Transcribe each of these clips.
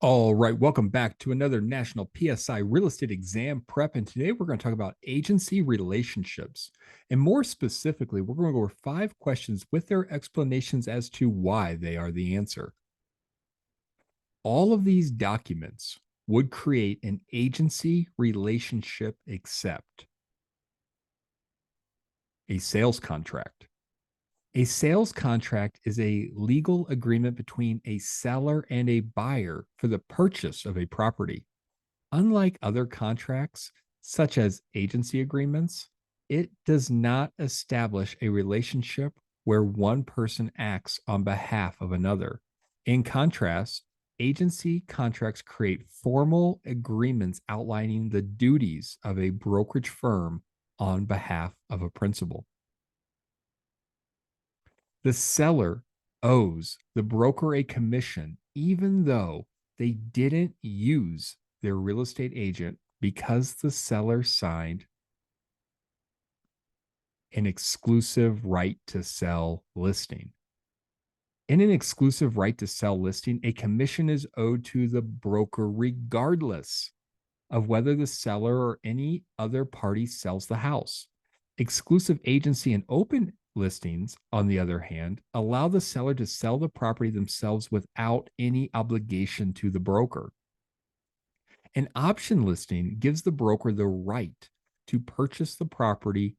All right, welcome back to another National PSI Real Estate Exam Prep. And today we're going to talk about agency relationships. And more specifically, we're going to go over 5 questions with their explanations as to why they are the answer. All of these documents would create an agency relationship except a sales contract. A sales contract is a legal agreement between a seller and a buyer for the purchase of a property. Unlike other contracts, such as agency agreements, it does not establish a relationship where one person acts on behalf of another. In contrast, agency contracts create formal agreements outlining the duties of a brokerage firm on behalf of a principal. The seller owes the broker a commission, even though they didn't use their real estate agent because the seller signed an exclusive right to sell listing. In an exclusive right to sell listing, a commission is owed to the broker regardless of whether the seller or any other party sells the house. Exclusive agency and open listings, on the other hand, allow the seller to sell the property themselves without any obligation to the broker. An option listing gives the broker the right to purchase the property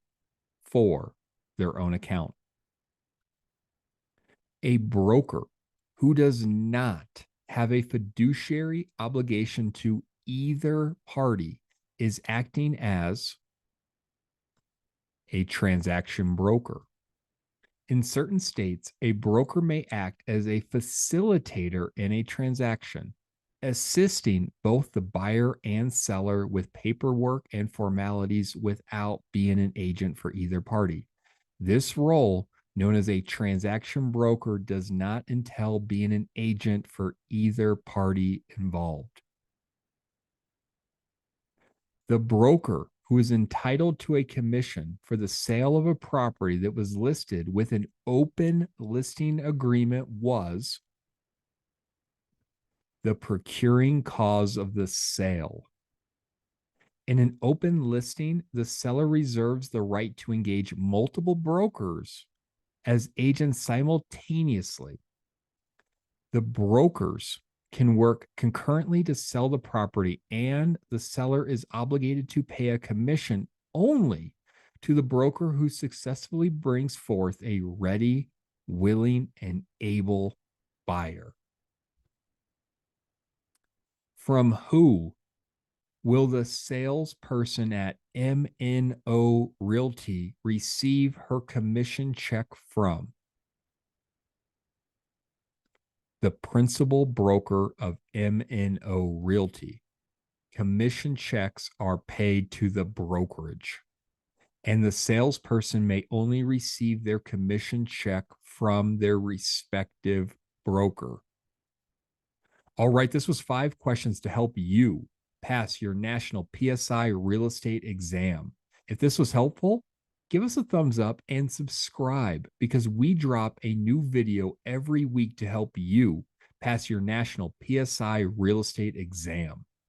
for their own account. A broker who does not have a fiduciary obligation to either party is acting as a transaction broker. In certain states, a broker may act as a facilitator in a transaction, assisting both the buyer and seller with paperwork and formalities without being an agent for either party. This role, known as a transaction broker, does not entail being an agent for either party involved. The broker who is entitled to a commission for the sale of a property that was listed with an open listing agreement was the procuring cause of the sale. In an open listing, the seller reserves the right to engage multiple brokers as agents simultaneously. The brokers can work concurrently to sell the property, and the seller is obligated to pay a commission only to the broker who successfully brings forth a ready, willing, and able buyer. From who will the salesperson at MNO Realty receive her commission check from? The principal broker of MNO Realty. Commission checks are paid to the brokerage, and the salesperson may only receive their commission check from their respective broker. All right, this was 5 questions to help you pass your national PSI real estate exam. If this was helpful, give us a thumbs up and subscribe, because we drop a new video every week to help you pass your national PSI real estate exam.